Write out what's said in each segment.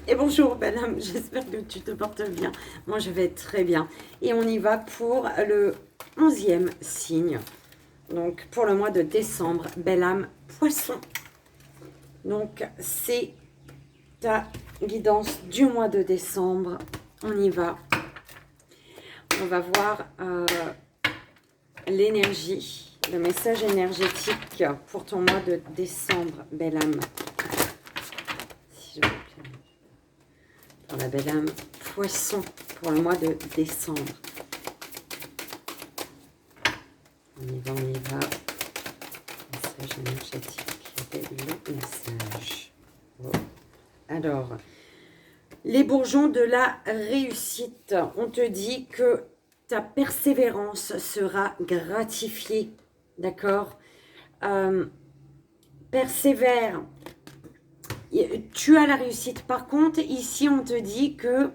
Et bonjour, belle âme, j'espère que tu te portes bien. Moi, je vais très bien. Et on y va pour le 11e signe. Donc, pour le mois de décembre, belle âme, poisson. Donc, c'est ta guidance du mois de décembre. On y va. On va voir l'énergie, le message énergétique pour ton mois de décembre, belle âme. Si je veux bien. Pour la belle âme, poisson, pour le mois de décembre. On y va, on y va. Message énergétique. Quel est le message? Oh. Alors, les bourgeons de la réussite. On te dit que ta persévérance sera gratifiée. D'accord? Persévère. Tu as la réussite. Par contre, ici, on te dit qu'il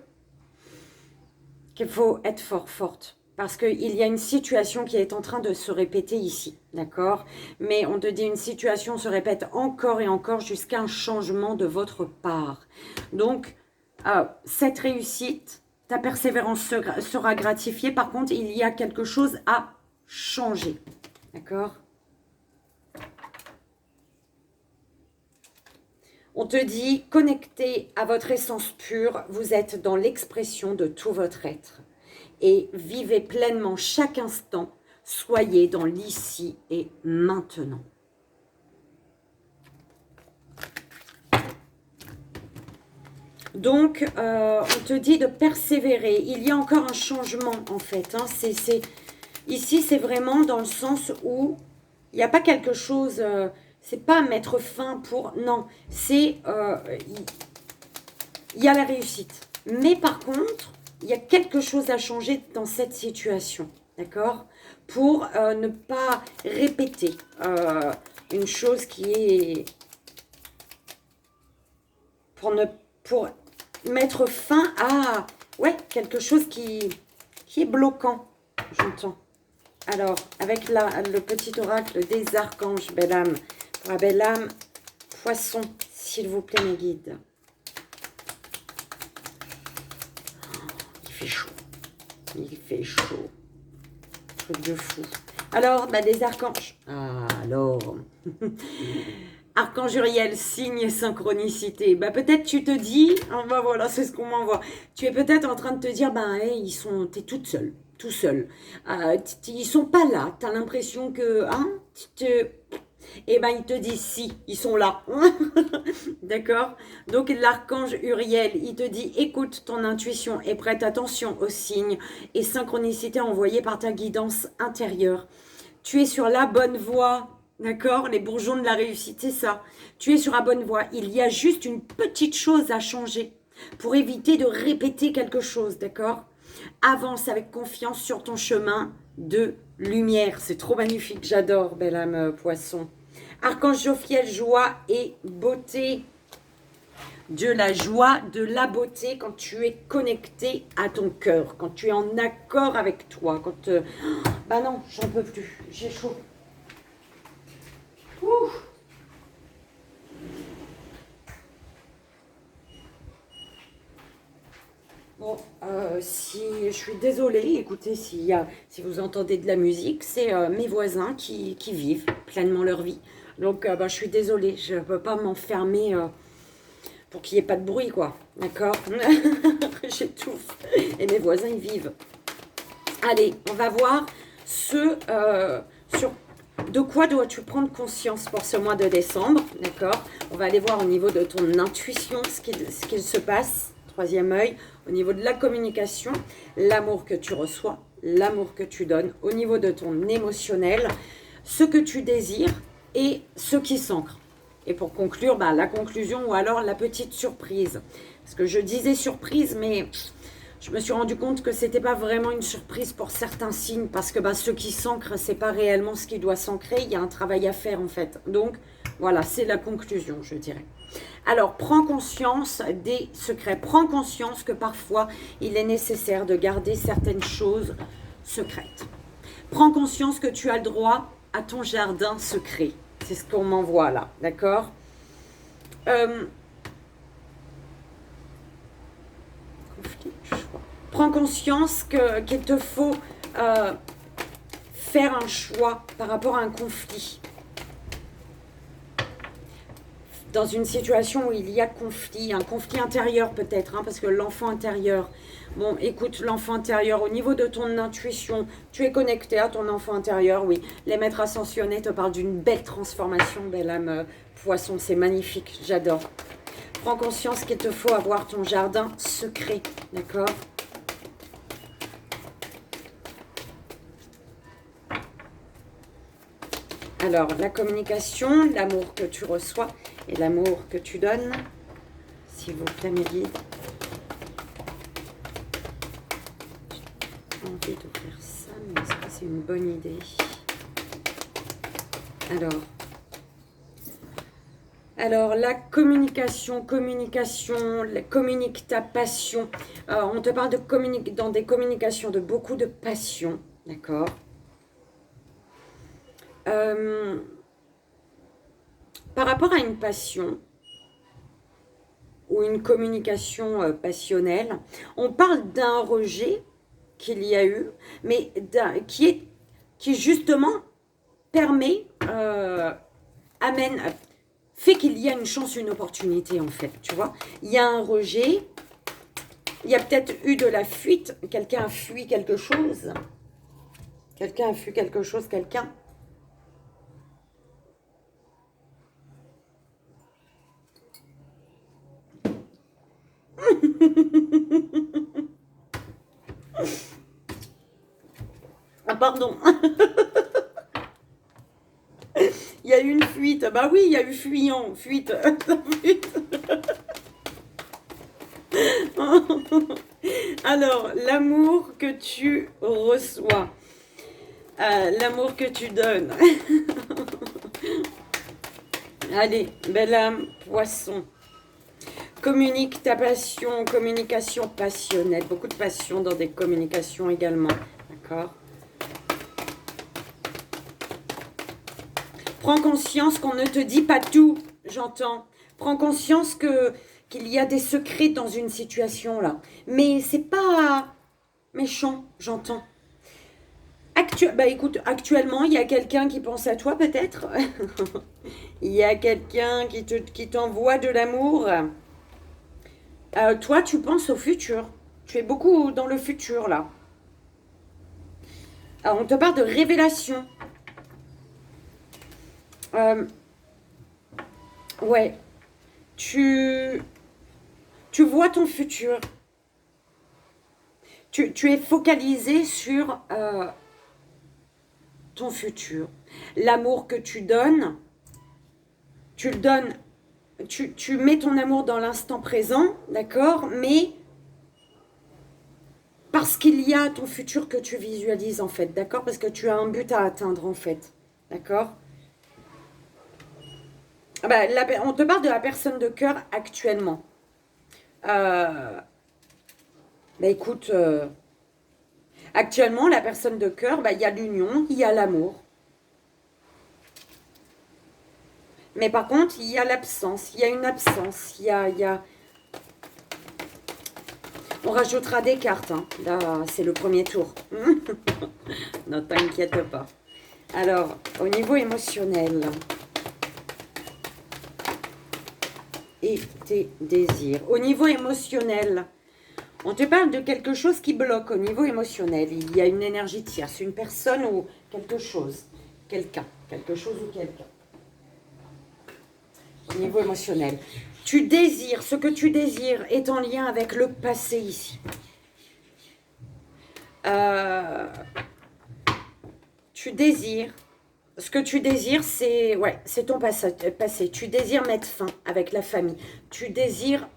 faut être forte. Parce qu'il y a une situation qui est en train de se répéter ici, d'accord? Mais on te dit une situation se répète encore et encore jusqu'à un changement de votre part. Donc, cette réussite, ta persévérance sera gratifiée. Par contre, il y a quelque chose à changer, d'accord? On te dit, connecté à votre essence pure, vous êtes dans l'expression de tout votre être. Et vivez pleinement chaque instant, soyez dans l'ici et maintenant. Donc, on te dit de persévérer. Il y a encore un changement, en fait. Hein. Ici, c'est vraiment dans le sens où il n'y a pas quelque chose... c'est pas mettre fin pour... Non, c'est... il y a la réussite. Mais par contre, il y a quelque chose à changer dans cette situation. D'accord? Pour ne pas répéter une chose qui est... Pour mettre fin à... Ouais, quelque chose qui est bloquant, j'entends. Alors, avec le petit oracle des archanges, belle âme. Pour la belle âme, poisson, s'il vous plaît, mes guides. Il fait chaud. Il fait chaud. Truc de fou. Alors, bah, des archanges. Ah, alors. Archange Uriel, signe synchronicité. Bah, peut-être tu te dis, hein, bah, voilà, c'est ce qu'on m'envoie. Tu es peut-être en train de te dire, bah, hey, t'es toute seule, tout seul. Ils sont pas là. Tu as l'impression que, hein, eh ben, il te dit si, ils sont là. D'accord? Donc, l'archange Uriel, il te dit, écoute ton intuition et prête attention aux signes et synchronicité envoyée par ta guidance intérieure. Tu es sur la bonne voie. D'accord? Les bourgeons de la réussite, c'est ça. Tu es sur la bonne voie. Il y a juste une petite chose à changer pour éviter de répéter quelque chose. D'accord? Avance avec confiance sur ton chemin de lumière. C'est trop magnifique. J'adore, belle âme poisson. Archange Jophiel, joie et beauté. De la joie, de la beauté quand tu es connecté à ton cœur, quand tu es en accord avec toi. Quand bah non, j'en peux plus. J'ai chaud. Ouh. Bon, si je suis désolée, écoutez, si vous entendez de la musique, c'est mes voisins qui vivent pleinement leur vie. Donc, bah, je suis désolée, je ne peux pas m'enfermer pour qu'il n'y ait pas de bruit, quoi. D'accord? J'étouffe. Et mes voisins, ils vivent. Allez, on va voir sur de quoi dois-tu prendre conscience pour ce mois de décembre. D'accord? On va aller voir au niveau de ton intuition ce qu'il se passe. Troisième œil, au niveau de la communication, l'amour que tu reçois, l'amour que tu donnes, au niveau de ton émotionnel, ce que tu désires et ce qui s'ancre. Et pour conclure, bah, la conclusion ou alors la petite surprise. Parce que je disais surprise, mais je me suis rendu compte que c'était pas vraiment une surprise pour certains signes. Parce que bah, ce qui s'ancre, c'est pas réellement ce qui doit s'ancrer. Il y a un travail à faire en fait. Donc voilà, c'est la conclusion, je dirais. Alors, prends conscience des secrets. Prends conscience que parfois, il est nécessaire de garder certaines choses secrètes. Prends conscience que tu as le droit à ton jardin secret. C'est ce qu'on m'envoie là, d'accord? Prends conscience qu'il te faut faire un choix par rapport à un conflit. Dans une situation où il y a conflit, un conflit intérieur peut-être, hein, parce que l'enfant intérieur, bon, écoute, l'enfant intérieur, au niveau de ton intuition, tu es connecté à ton enfant intérieur, oui. Les maîtres ascensionnés te parlent d'une belle transformation, belle âme poisson, c'est magnifique, j'adore. Prends conscience qu'il te faut avoir ton jardin secret, d'accord? Alors, la communication, l'amour que tu reçois et l'amour que tu donnes, s'il vous plaît, mes guides. J'ai envie d'ouvrir ça, mais est-ce que c'est une bonne idée? Alors, la communication, communique ta passion. On te parle de dans des communications de beaucoup de passion, d'accord? Par rapport à une passion ou une communication passionnelle, on parle d'un rejet qu'il y a eu, mais qui justement permet, fait qu'il y a une chance, une opportunité en fait, tu vois. Il y a un rejet, il y a peut-être eu de la fuite, quelqu'un a fui quelque chose, quelqu'un. Ah pardon. Il y a eu une fuite. Bah oui, il y a eu fuyant, fuite. Alors, l'amour que tu reçois, l'amour que tu donnes. Allez, belle âme, poisson. Communique ta passion, communication passionnelle. Beaucoup de passion dans des communications également. D'accord? Prends conscience qu'on ne te dit pas tout, j'entends. Prends conscience qu'il y a des secrets dans une situation là. Mais c'est pas méchant, j'entends. Bah écoute, actuellement, il y a quelqu'un qui pense à toi peut-être. Il y a quelqu'un qui t'envoie de l'amour. Toi, tu penses au futur. Tu es beaucoup dans le futur là. Alors, on te parle de révélation. Ouais. Tu vois ton futur. Tu es focalisé sur ton futur. L'amour que tu donnes, tu le donnes, tu mets ton amour dans l'instant présent, d'accord? Mais parce qu'il y a ton futur que tu visualises en fait, d'accord? Parce que tu as un but à atteindre en fait, d'accord? Bah, on te parle de la personne de cœur actuellement. Bah écoute, actuellement, la personne de cœur, bah, il y a l'union, il y a l'amour. Mais par contre, il y a l'absence, il y a une absence, il y a... On rajoutera des cartes, hein. Là, c'est le premier tour. Ne t'inquiète pas. Alors, au niveau émotionnel... et tes désirs. Au niveau émotionnel, on te parle de quelque chose qui bloque au niveau émotionnel. Il y a une énergie tierce, une personne ou quelque chose. Quelqu'un, quelque chose ou quelqu'un. Au niveau émotionnel. Tu désires, ce que tu désires est en lien avec le passé ici. Tu désires. Ce que tu désires, c'est ton passé. Tu désires mettre fin avec la famille. Tu désires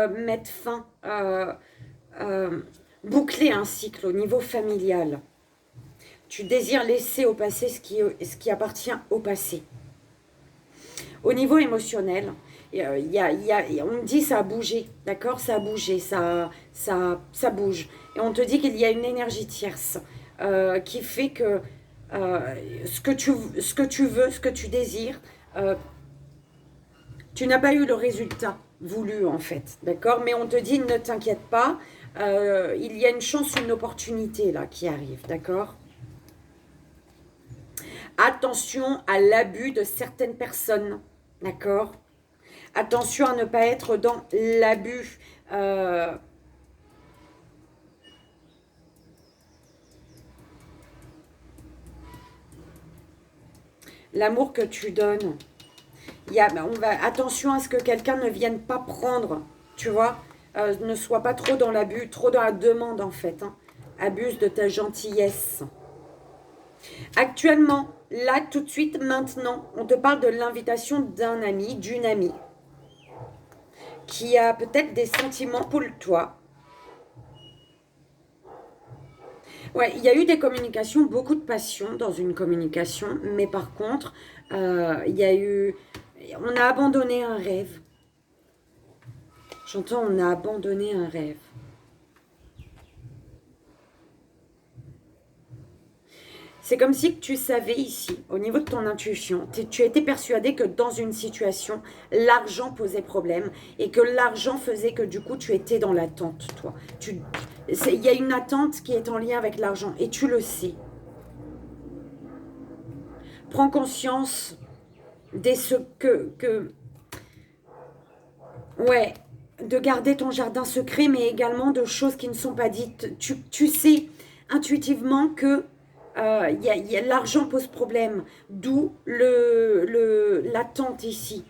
mettre fin, boucler un cycle au niveau familial. Tu désires laisser au passé ce qui appartient au passé. Au niveau émotionnel, on me dit ça a bougé, d'accord? Ça a bougé, ça bouge. Et on te dit qu'il y a une énergie tierce. Qui fait que ce que tu veux, ce que tu désires, tu n'as pas eu le résultat voulu en fait, d'accord? Mais on te dit, ne t'inquiète pas, il y a une chance, une opportunité là qui arrive, d'accord? Attention à l'abus de certaines personnes, d'accord? Attention à ne pas être dans l'abus. L'amour que tu donnes. Attention à ce que quelqu'un ne vienne pas prendre, tu vois, ne soit pas trop dans l'abus, trop dans la demande en fait, hein. Abuse de ta gentillesse. Actuellement, là, tout de suite, maintenant, on te parle de l'invitation d'un ami, d'une amie, qui a peut-être des sentiments pour toi. Ouais, il y a eu des communications, beaucoup de passion dans une communication, mais par contre, il y a eu... On a abandonné un rêve. J'entends, on a abandonné un rêve. C'est comme si tu savais ici, au niveau de ton intuition, tu étais persuadé que dans une situation, l'argent posait problème et que l'argent faisait que du coup, tu étais dans l'attente, toi. Il y a une attente qui est en lien avec l'argent et tu le sais. Prends conscience de ce ouais, de garder ton jardin secret, mais également de choses qui ne sont pas dites. Tu sais intuitivement que l'argent pose problème, d'où l'attente ici.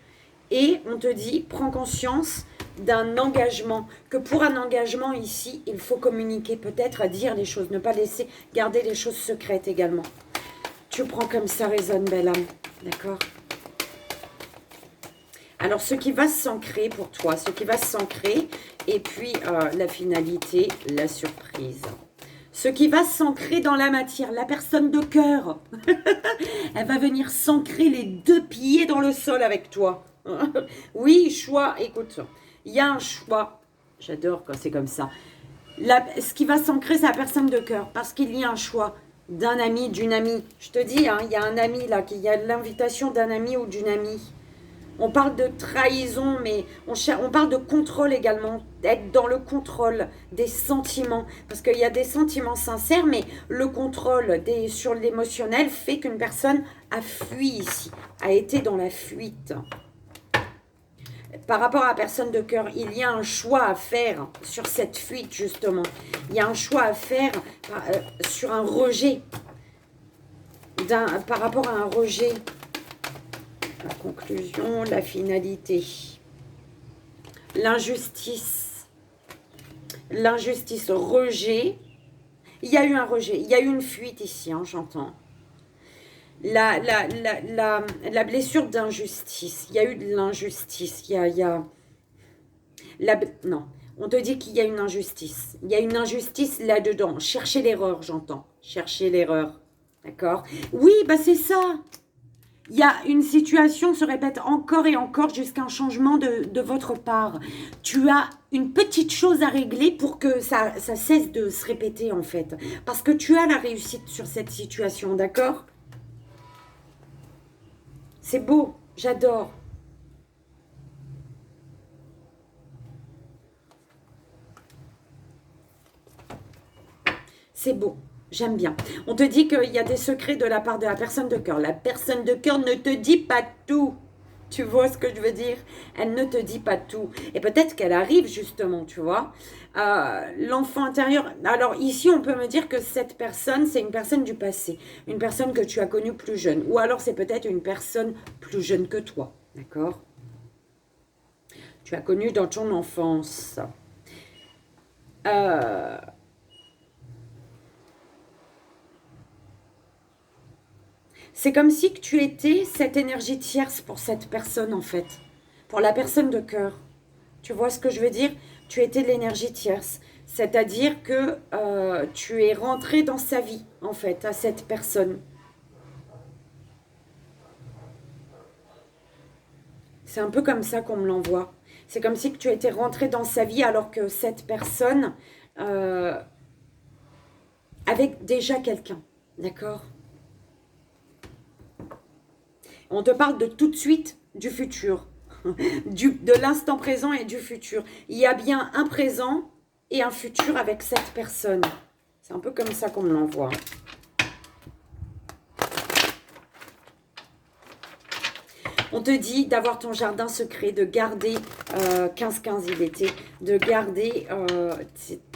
Et on te dit, prends conscience d'un engagement, que pour un engagement ici, il faut communiquer, peut-être à dire les choses, ne pas laisser garder les choses secrètes également. Tu prends comme ça résonne, belle âme, d'accord? Alors, ce qui va s'ancrer pour toi, ce qui va s'ancrer, et puis la finalité, la surprise. Ce qui va s'ancrer dans la matière, la personne de cœur, elle va venir s'ancrer les deux pieds dans le sol avec toi. Oui, choix, écoute, il y a un choix. J'adore quand c'est comme ça. Ce qui va s'ancrer, c'est la personne de cœur, parce qu'il y a un choix d'un ami, d'une amie. Je te dis, hein, il y a un ami là, il y a l'invitation d'un ami ou d'une amie. On parle de trahison, mais on parle de contrôle également, d'être dans le contrôle des sentiments. Parce qu'il y a des sentiments sincères, mais le contrôle sur l'émotionnel fait qu'une personne a fui ici, a été dans la fuite. Par rapport à la personne de cœur, il y a un choix à faire sur cette fuite, justement. Il y a un choix à faire sur un rejet, par rapport à un rejet. La conclusion, la finalité. L'injustice. L'injustice, rejet. Il y a eu un rejet, il y a eu une fuite ici, hein, j'entends. La blessure d'injustice. Il y a eu de l'injustice. Non, on te dit qu'il y a une injustice. Il y a une injustice là-dedans. Cherchez l'erreur, j'entends. Cherchez l'erreur. D'accord? Oui, bah c'est ça. Il y a une situation se répète encore et encore jusqu'à un changement de votre part. Tu as une petite chose à régler pour que ça cesse de se répéter en fait. Parce que tu as la réussite sur cette situation, d'accord? C'est beau, j'adore. C'est beau. J'aime bien. On te dit qu'il y a des secrets de la part de la personne de cœur. La personne de cœur ne te dit pas tout. Tu vois ce que je veux dire? Elle ne te dit pas tout. Et peut-être qu'elle arrive justement, tu vois. L'enfant intérieur. Alors ici, on peut me dire que cette personne, c'est une personne du passé. Une personne que tu as connue plus jeune. Ou alors c'est peut-être une personne plus jeune que toi. D'accord? Tu as connu dans ton enfance. C'est comme si que tu étais cette énergie tierce pour cette personne en fait. Pour la personne de cœur. Tu vois ce que je veux dire? Tu étais l'énergie tierce. C'est-à-dire que tu es rentré dans sa vie en fait, à cette personne. C'est un peu comme ça qu'on me l'envoie. C'est comme si que tu étais rentré dans sa vie alors que cette personne avec déjà quelqu'un. D'accord? On te parle de tout de suite du futur. de l'instant présent et du futur. Il y a bien un présent et un futur avec cette personne. C'est un peu comme ça qu'on me l'envoie. On te dit d'avoir ton jardin secret, de garder, 15-15 il était, de garder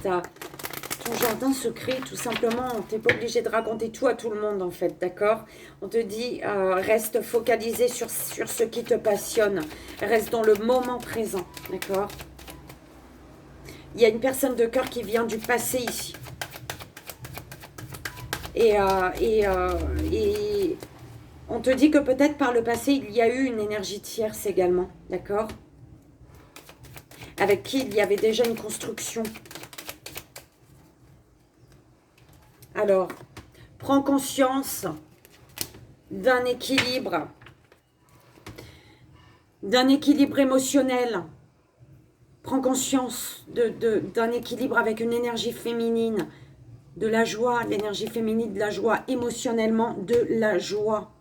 ton jardin secret, tout simplement. Tu n'es pas obligé de raconter tout à tout le monde, en fait, d'accord? On te dit, reste focalisé sur ce qui te passionne. Reste dans le moment présent, d'accord? Il y a une personne de cœur qui vient du passé ici. Et on te dit que peut-être par le passé, il y a eu une énergie tierce également, d'accord? Avec qui il y avait déjà une construction. Alors, prends conscience d'un équilibre émotionnel. Prends conscience d'un équilibre avec une énergie féminine, de la joie, l'énergie féminine, de la joie, émotionnellement, de la joie.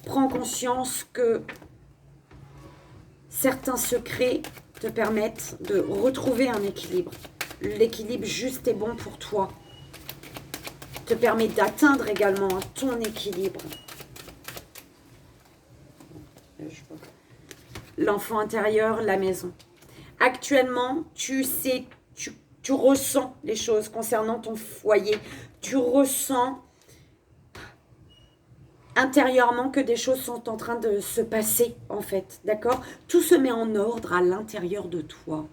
Prends conscience que certains secrets te permettent de retrouver un équilibre. L'équilibre juste et bon pour toi. Te permet d'atteindre également ton équilibre. L'enfant intérieur, la maison. Actuellement, tu sais, tu ressens les choses concernant ton foyer. Tu ressens intérieurement que des choses sont en train de se passer, en fait. D'accord? Tout se met en ordre à l'intérieur de toi.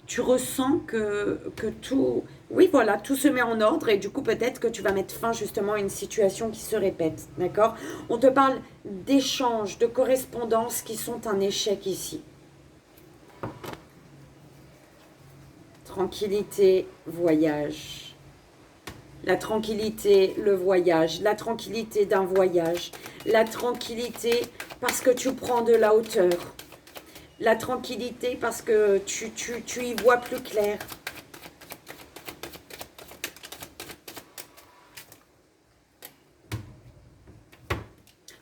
Tu ressens que tout... Oui, voilà, tout se met en ordre et du coup, peut-être que tu vas mettre fin justement à une situation qui se répète, d'accord? On te parle d'échanges, de correspondances qui sont un échec ici. Tranquillité, voyage. La tranquillité, le voyage. La tranquillité d'un voyage. La tranquillité parce que tu prends de la hauteur. La tranquillité parce que tu y vois plus clair.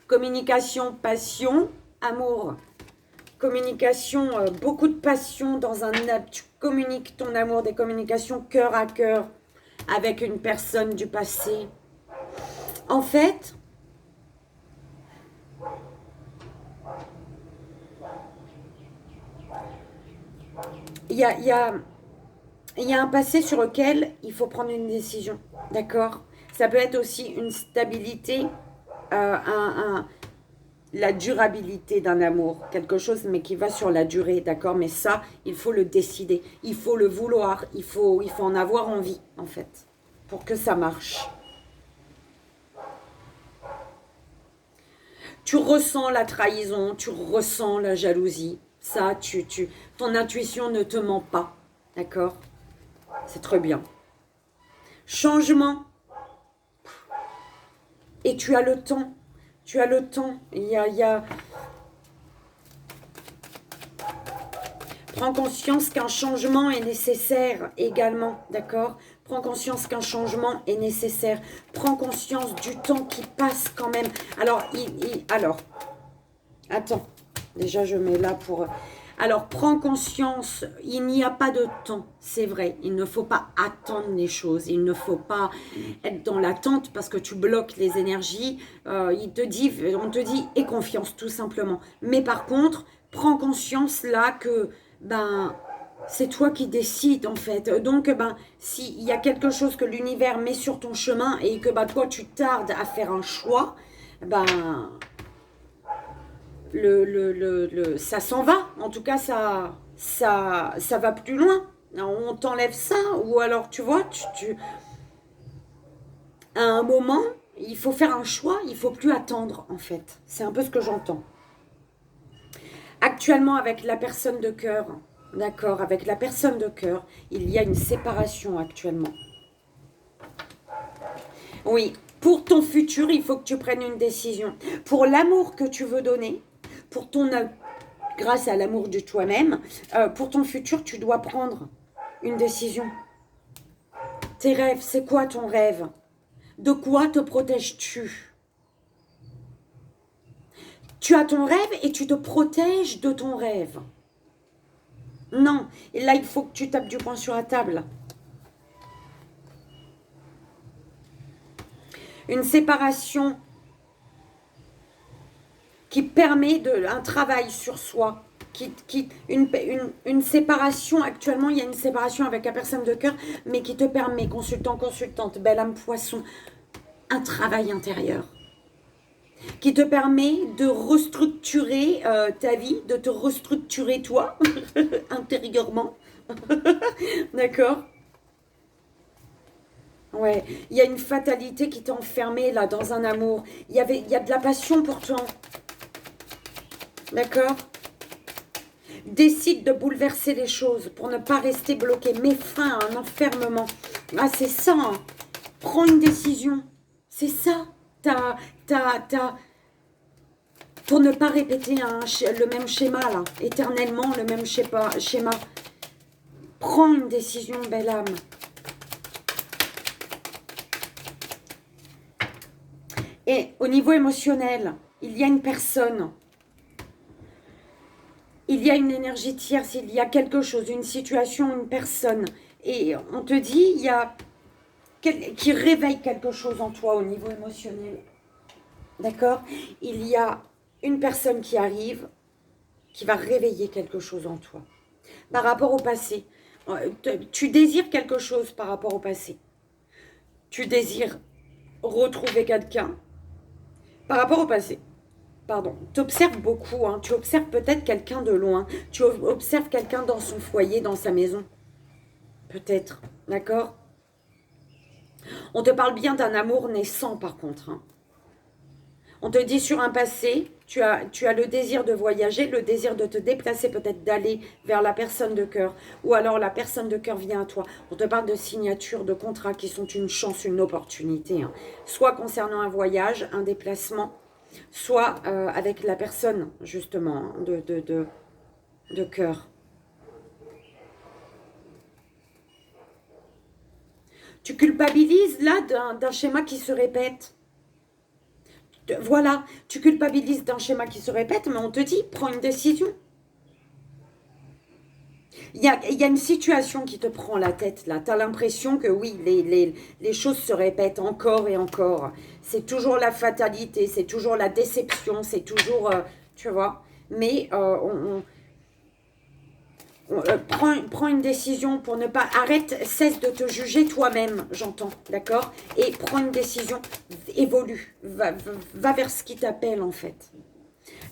Communication, passion, amour. Communication, beaucoup de passion dans un... Tu communiques ton amour, des communications cœur à cœur avec une personne du passé. En fait, il y a un passé sur lequel il faut prendre une décision, d'accord? Ça peut être aussi une stabilité, la durabilité d'un amour, quelque chose mais qui va sur la durée, d'accord? Mais ça, il faut le décider, il faut le vouloir, il faut en avoir envie, en fait, pour que ça marche. Tu ressens la trahison, tu ressens la jalousie, ça, ton intuition ne te ment pas, d'accord? C'est très bien. Changement. Et tu as le temps. Tu as le temps. Il y a... Prends conscience qu'un changement est nécessaire également, d'accord? Prends conscience qu'un changement est nécessaire. Prends conscience du temps qui passe quand même. Alors, attends. Déjà, je mets là pour... Alors, prends conscience, il n'y a pas de temps, c'est vrai. Il ne faut pas attendre les choses. Il ne faut pas être dans l'attente parce que tu bloques les énergies. On te dit, aie confiance, tout simplement. Mais par contre, prends conscience là que, c'est toi qui décides, en fait. Donc, s'il y a quelque chose que l'univers met sur ton chemin et que, toi, tu tardes à faire un choix, ça s'en va. En tout cas, ça va plus loin. On t'enlève ça. Ou alors, tu vois, à un moment, il faut faire un choix. Il faut plus attendre, en fait. C'est un peu ce que j'entends. Actuellement, avec la personne de cœur, d'accord, avec la personne de cœur, il y a une séparation actuellement. Oui, pour ton futur, il faut que tu prennes une décision. Pour l'amour que tu veux donner, pour ton... grâce à l'amour de toi-même, pour ton futur, tu dois prendre une décision. Tes rêves, c'est quoi ton rêve? De quoi te protèges-tu? Tu as ton rêve et tu te protèges de ton rêve. Non. Et là, il faut que tu tapes du poing sur la table. Une séparation qui permet un travail sur soi. Une séparation, actuellement, il y a une séparation avec la personne de cœur, mais qui te permet, consultant, consultante, belle âme poisson, un travail intérieur. Qui te permet de restructurer ta vie, de te restructurer toi, intérieurement. D'accord? Ouais, il y a une fatalité qui t'a enfermé là dans un amour. Il y a de la passion pourtant. D'accord? Décide de bouleverser les choses pour ne pas rester bloqué. Mets fin à un enfermement. Ah, c'est ça. Hein. Prends une décision. C'est ça. Pour ne pas répéter le même schéma là. Éternellement, le même schéma. Prends une décision, belle âme. Et au niveau émotionnel, il y a une personne. Il y a une énergie tierce, il y a quelque chose, une situation, une personne. Et on te dit, il y a qui réveille quelque chose en toi au niveau émotionnel. D'accord? Il y a une personne qui arrive, qui va réveiller quelque chose en toi. Par rapport au passé. Tu désires quelque chose par rapport au passé. Tu désires retrouver quelqu'un par rapport au passé. Pardon, tu observes beaucoup, hein. Tu observes peut-être quelqu'un de loin, tu observes quelqu'un dans son foyer, dans sa maison, peut-être, d'accord? On te parle bien d'un amour naissant par contre, hein. On te dit sur un passé, tu as le désir de voyager, le désir de te déplacer, peut-être d'aller vers la personne de cœur, ou alors la personne de cœur vient à toi. On te parle de signatures, de contrats qui sont une chance, une opportunité, hein. Soit concernant un voyage, un déplacement, soit avec la personne, justement, de cœur. Tu culpabilises, là, d'un schéma qui se répète. Voilà, tu culpabilises d'un schéma qui se répète, mais on te dit, prends une décision. Il y a une situation qui te prend la tête, là. Tu as l'impression que oui, les choses se répètent encore et encore. C'est toujours la fatalité, c'est toujours la déception, c'est toujours, tu vois. Mais prends une décision pour ne pas... Cesse de te juger toi-même, j'entends, d'accord? Et prends une décision, évolue, va vers ce qui t'appelle, en fait.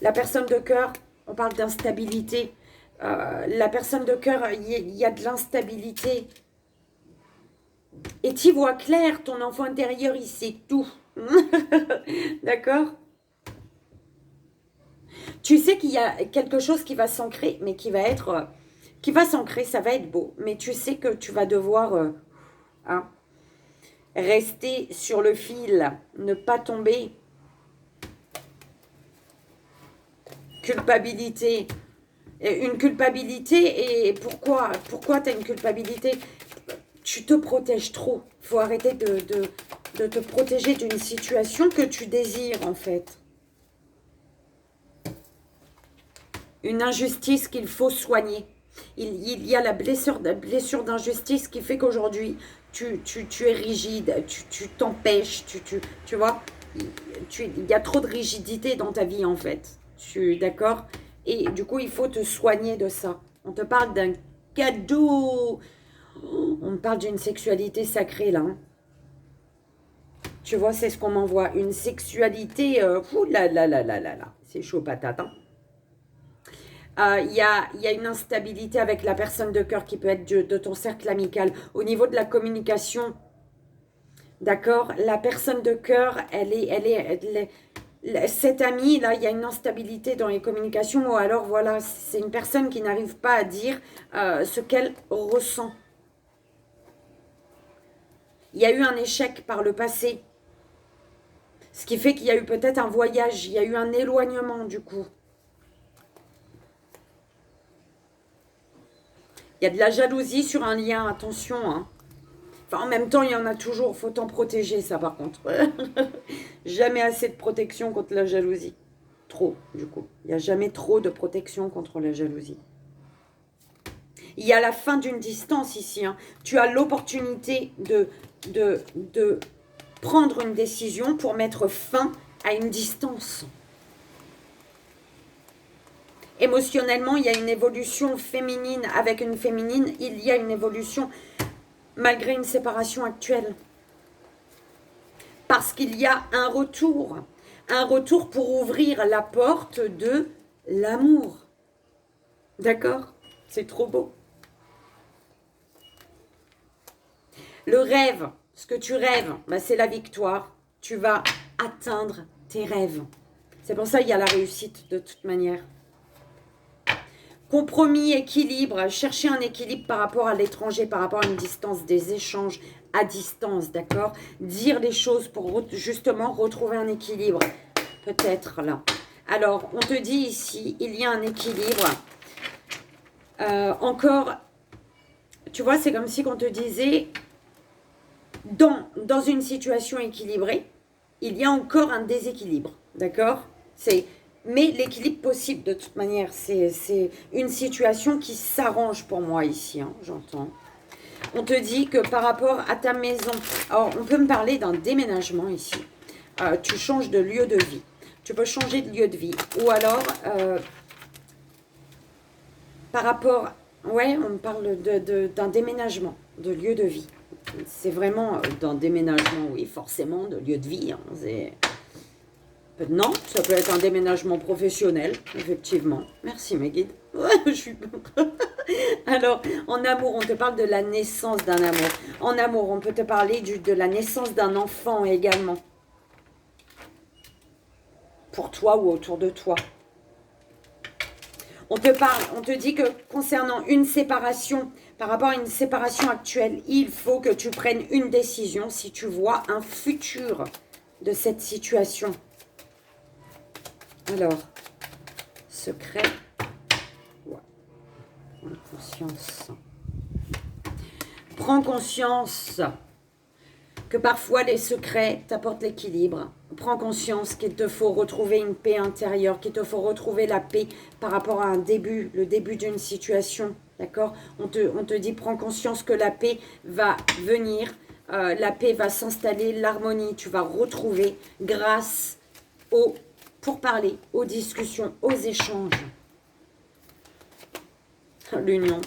La personne de cœur, on parle d'instabilité. La personne de cœur, il y a de l'instabilité. Et tu vois clair, ton enfant intérieur, il sait tout. D'accord? Tu sais qu'il y a quelque chose qui va s'ancrer, mais qui va être... qui va s'ancrer, ça va être beau. Mais tu sais que tu vas devoir hein, rester sur le fil, ne pas tomber. Culpabilité. Une culpabilité, et pourquoi tu as une culpabilité? Tu te protèges trop. Il faut arrêter de te protéger d'une situation que tu désires, en fait. Une injustice qu'il faut soigner. Il y a la blessure d'injustice qui fait qu'aujourd'hui, tu es rigide, tu t'empêches, tu vois, il y a trop de rigidité dans ta vie, en fait. D'accord? Et du coup, il faut te soigner de ça. On te parle d'un cadeau. On me parle d'une sexualité sacrée, là. Hein. Tu vois, c'est ce qu'on m'envoie. Une sexualité... ouh là là là là là là. C'est chaud patate, hein. Il y a une instabilité avec la personne de cœur qui peut être de ton cercle amical. Au niveau de la communication, d'accord? La personne de cœur, cette amie, là, il y a une instabilité dans les communications. Ou alors, voilà, c'est une personne qui n'arrive pas à dire ce qu'elle ressent. Il y a eu un échec par le passé. Ce qui fait qu'il y a eu peut-être un voyage, il y a eu un éloignement du coup. Il y a de la jalousie sur un lien, attention. Hein. Enfin, en même temps, il y en a toujours, faut t'en protéger ça par contre. Jamais assez de protection contre la jalousie. trop, du coup. Il n'y a jamais trop de protection contre la jalousie. Il y a la fin d'une distance ici. Hein. Tu as l'opportunité de prendre une décision pour mettre fin à une distance. Émotionnellement, il y a une évolution féminine. Avec une féminine, il y a une évolution malgré une séparation actuelle. Parce qu'il y a un retour. Un retour pour ouvrir la porte de l'amour. D'accord? C'est trop beau. Le rêve, ce que tu rêves, bah c'est la victoire. Tu vas atteindre tes rêves. C'est pour ça qu'il y a la réussite de toute manière. Compromis, équilibre, chercher un équilibre par rapport à l'étranger, par rapport à une distance, des échanges à distance, d'accord? Dire les choses pour justement retrouver un équilibre, peut-être là. Alors, on te dit ici, il y a un équilibre. Encore, tu vois, c'est comme si on te disait, dans une situation équilibrée, il y a encore un déséquilibre, d'accord? Mais l'équilibre possible, de toute manière, c'est une situation qui s'arrange pour moi ici, hein, j'entends. On te dit que par rapport à ta maison, alors on peut me parler d'un déménagement ici. Tu changes de lieu de vie. Tu peux changer de lieu de vie. Ou alors, par rapport, ouais, on me parle d'un déménagement, de lieu de vie. C'est vraiment d'un déménagement, oui, forcément, de lieu de vie. Hein, non, ça peut être un déménagement professionnel, effectivement. Merci mes guides. Ouais, je suis... Alors, en amour, on te parle de la naissance d'un amour. En amour, on peut te parler de la naissance d'un enfant également. Pour toi ou autour de toi. On te parle, on te dit que concernant une séparation, par rapport à une séparation actuelle, il faut que tu prennes une décision si tu vois un futur de cette situation. Alors, secret, ouais. Prends conscience. Prends conscience que parfois les secrets t'apportent l'équilibre. Prends conscience qu'il te faut retrouver une paix intérieure, qu'il te faut retrouver la paix par rapport à le début d'une situation. D'accord? On te dit, prends conscience que la paix va venir, la paix va s'installer, l'harmonie, tu vas retrouver grâce pour parler, aux discussions, aux échanges. L'union.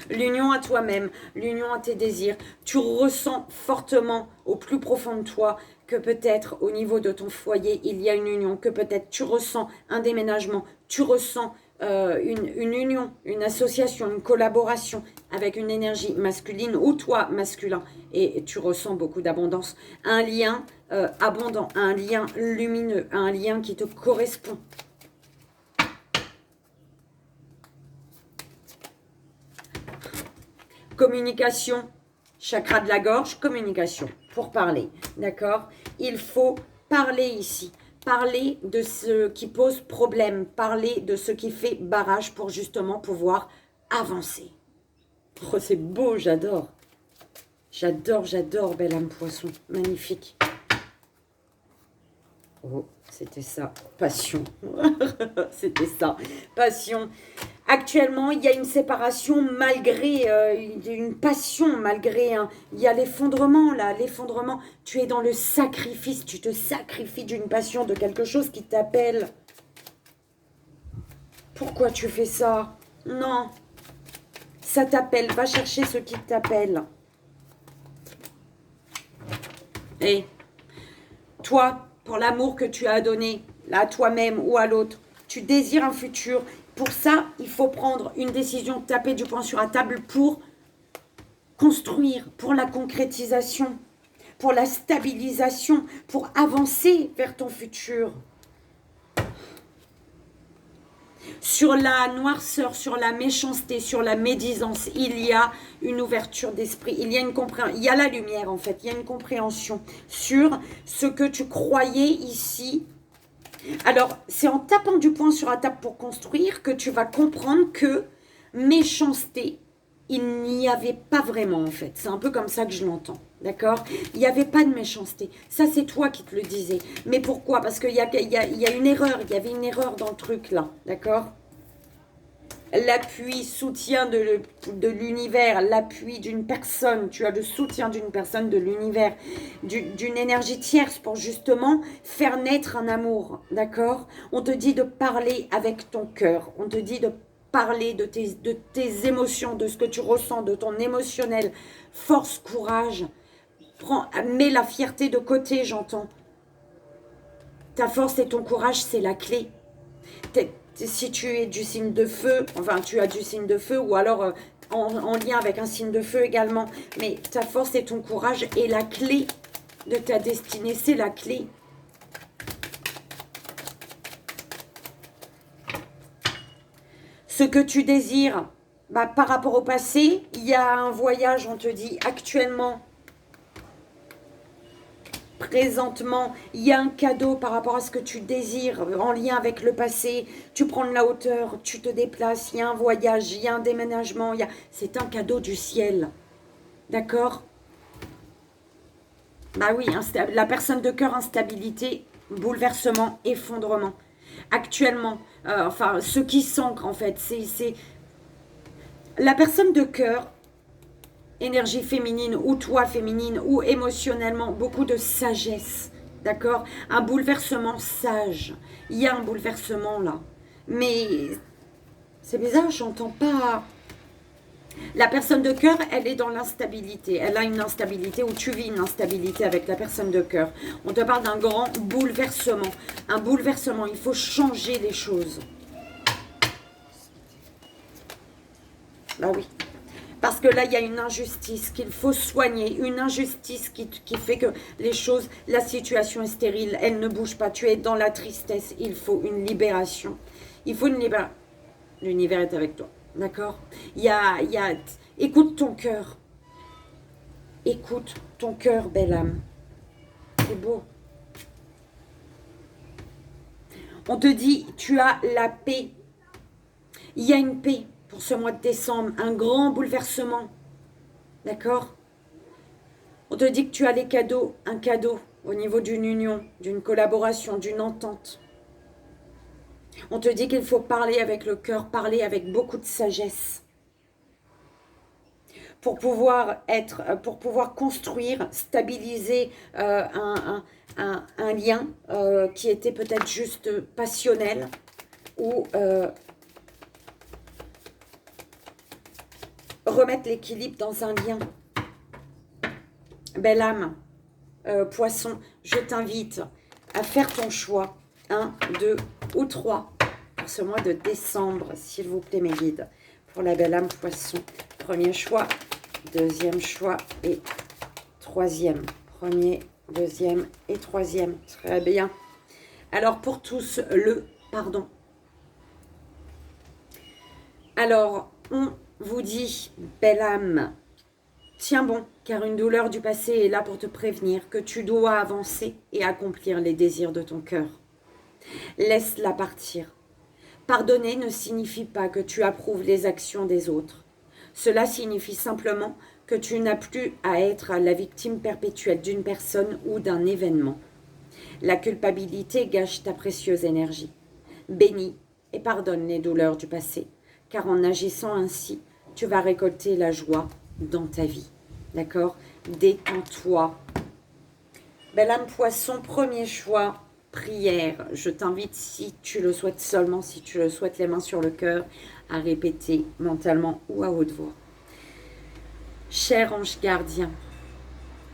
L'union à toi-même, l'union à tes désirs. Tu ressens fortement au plus profond de toi que peut-être au niveau de ton foyer, il y a une union, que peut-être tu ressens un déménagement, tu ressens une union, une association, une collaboration avec une énergie masculine ou toi masculin. Et tu ressens beaucoup d'abondance. Un lien abondant, un lien lumineux, un lien qui te correspond. Communication, chakra de la gorge, communication, pour parler, d'accord? Il faut parler ici, parler de ce qui pose problème, parler de ce qui fait barrage pour justement pouvoir avancer. Oh, c'est beau, j'adore. J'adore, j'adore, belle âme poisson, magnifique. Oh, c'était ça, passion. C'était ça, passion. Actuellement, il y a une séparation malgré une passion, malgré il y a l'effondrement là, l'effondrement. Tu es dans le sacrifice, tu te sacrifies d'une passion, de quelque chose qui t'appelle. Pourquoi tu fais ça? Non, ça t'appelle, va chercher ce qui t'appelle. Et toi, pour l'amour que tu as donné, là, à toi-même ou à l'autre, tu désires un futur. Pour ça, il faut prendre une décision, taper du poing sur la table pour construire, pour la concrétisation, pour la stabilisation, pour avancer vers ton futur. Sur la noirceur, sur la méchanceté, sur la médisance, il y a une ouverture d'esprit, il y a une compréhension, il y a la lumière en fait, il y a une compréhension sur ce que tu croyais ici. Alors, c'est en tapant du poing sur la table pour construire que tu vas comprendre que méchanceté, il n'y avait pas vraiment en fait. C'est un peu comme ça que je l'entends. D'accord? Il n'y avait pas de méchanceté. Ça, c'est toi qui te le disais. Mais pourquoi? Parce qu'il y a une erreur. Il y avait une erreur dans le truc là. D'accord? L'appui, soutien de l'univers, l'appui d'une personne, tu as le soutien d'une personne, de l'univers, d'une énergie tierce pour justement faire naître un amour, d'accord? On te dit de parler avec ton cœur, on te dit de parler de tes émotions, de ce que tu ressens, de ton émotionnel, force, courage, mets la fierté de côté, j'entends. Ta force et ton courage, c'est la clé. Si tu es du signe de feu, enfin tu as du signe de feu ou alors en lien avec un signe de feu également, mais ta force et ton courage est la clé de ta destinée, c'est la clé. Ce que tu désires, bah, par rapport au passé, il y a un voyage, on te dit actuellement, présentement, il y a un cadeau par rapport à ce que tu désires en lien avec le passé. Tu prends de la hauteur, tu te déplaces, il y a un voyage, il y a un déménagement. C'est un cadeau du ciel. D'accord? Bah oui, la personne de cœur, instabilité, bouleversement, effondrement. Actuellement, enfin, ce qui s'ancre en fait, c'est la personne de cœur, énergie féminine ou toi féminine ou émotionnellement, beaucoup de sagesse, d'accord? Un bouleversement sage. Il y a un bouleversement là. Mais c'est bizarre, j'entends pas. La personne de cœur, elle est dans l'instabilité. Elle a une instabilité ou tu vis une instabilité avec la personne de cœur. On te parle d'un grand bouleversement. Un bouleversement, il faut changer les choses. Bah oui. Parce que là, il y a une injustice qu'il faut soigner, une injustice qui fait que les choses, la situation est stérile, elle ne bouge pas, tu es dans la tristesse, il faut une libération. Il faut une libération. L'univers est avec toi, d'accord? Écoute ton cœur. Écoute ton cœur, belle âme. C'est beau. On te dit, tu as la paix. Il y a une paix pour ce mois de décembre, un grand bouleversement. D'accord? On te dit que tu as les cadeaux, un cadeau au niveau d'une union, d'une collaboration, d'une entente. On te dit qu'il faut parler avec le cœur, parler avec beaucoup de sagesse. Pour pouvoir construire, stabiliser un lien qui était peut-être juste passionnel ou remettre l'équilibre dans un lien. Belle âme, poisson, je t'invite à faire ton choix. 1, 2 ou 3 pour ce mois de décembre, s'il vous plaît mes guides. Pour la belle âme poisson, premier choix, deuxième choix et troisième. Premier, deuxième et troisième. Très bien. Alors pour tous, le pardon. Alors, on vous dit, belle âme, tiens bon, car une douleur du passé est là pour te prévenir que tu dois avancer et accomplir les désirs de ton cœur. Laisse-la partir. Pardonner ne signifie pas que tu approuves les actions des autres. Cela signifie simplement que tu n'as plus à être la victime perpétuelle d'une personne ou d'un événement. La culpabilité gâche ta précieuse énergie. Bénis et pardonne les douleurs du passé, car en agissant ainsi, tu vas récolter la joie dans ta vie. D'accord? Détends-toi. Belle âme poisson, premier choix, prière. Je t'invite, si tu le souhaites seulement, si tu le souhaites les mains sur le cœur, à répéter mentalement ou à haute voix. Cher ange gardien,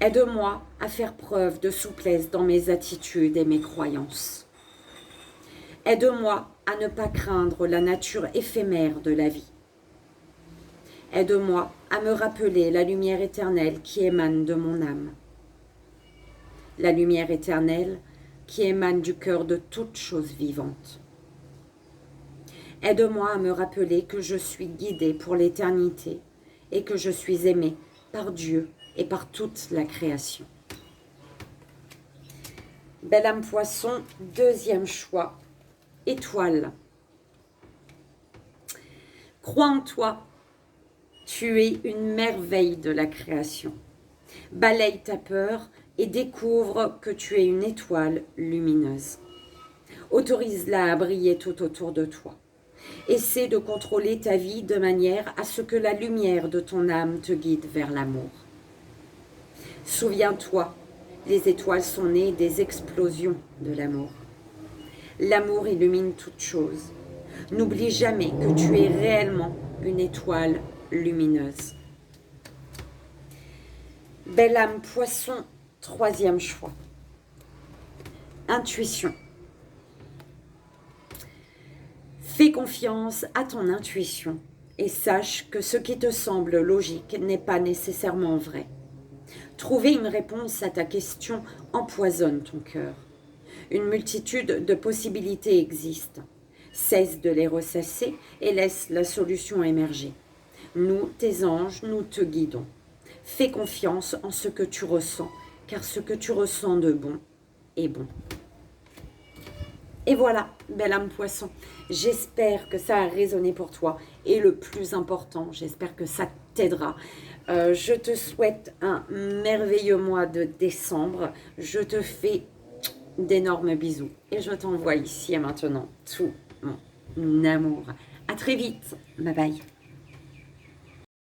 aide-moi à faire preuve de souplesse dans mes attitudes et mes croyances. Aide-moi à ne pas craindre la nature éphémère de la vie. Aide-moi à me rappeler la lumière éternelle qui émane de mon âme. La lumière éternelle qui émane du cœur de toute chose vivante. Aide-moi à me rappeler que je suis guidée pour l'éternité et que je suis aimée par Dieu et par toute la création. Belle âme poisson, deuxième choix, étoile. Crois en toi, Tu es une merveille de la création. Balaye ta peur et découvre que tu es une étoile lumineuse. Autorise-la à briller tout autour de toi. Essaie de contrôler ta vie de manière à ce que la lumière de ton âme te guide vers l'amour. Souviens-toi, les étoiles sont nées des explosions de l'amour. L'amour illumine toute chose. N'oublie jamais que tu es réellement une étoile lumineuse. Belle âme poisson, troisième choix. Intuition. Fais confiance à ton intuition et sache que ce qui te semble logique n'est pas nécessairement vrai. Trouver une réponse à ta question empoisonne ton cœur. Une multitude de possibilités existent. Cesse de les ressasser et laisse la solution émerger. Nous, tes anges, nous te guidons. Fais confiance en ce que tu ressens, car ce que tu ressens de bon est bon. Et voilà, belle âme poisson, j'espère que ça a résonné pour toi. Et le plus important, j'espère que ça t'aidera. Je te souhaite un merveilleux mois de décembre. Je te fais d'énormes bisous. Et je t'envoie ici et maintenant tout mon amour. À très vite. Bye bye.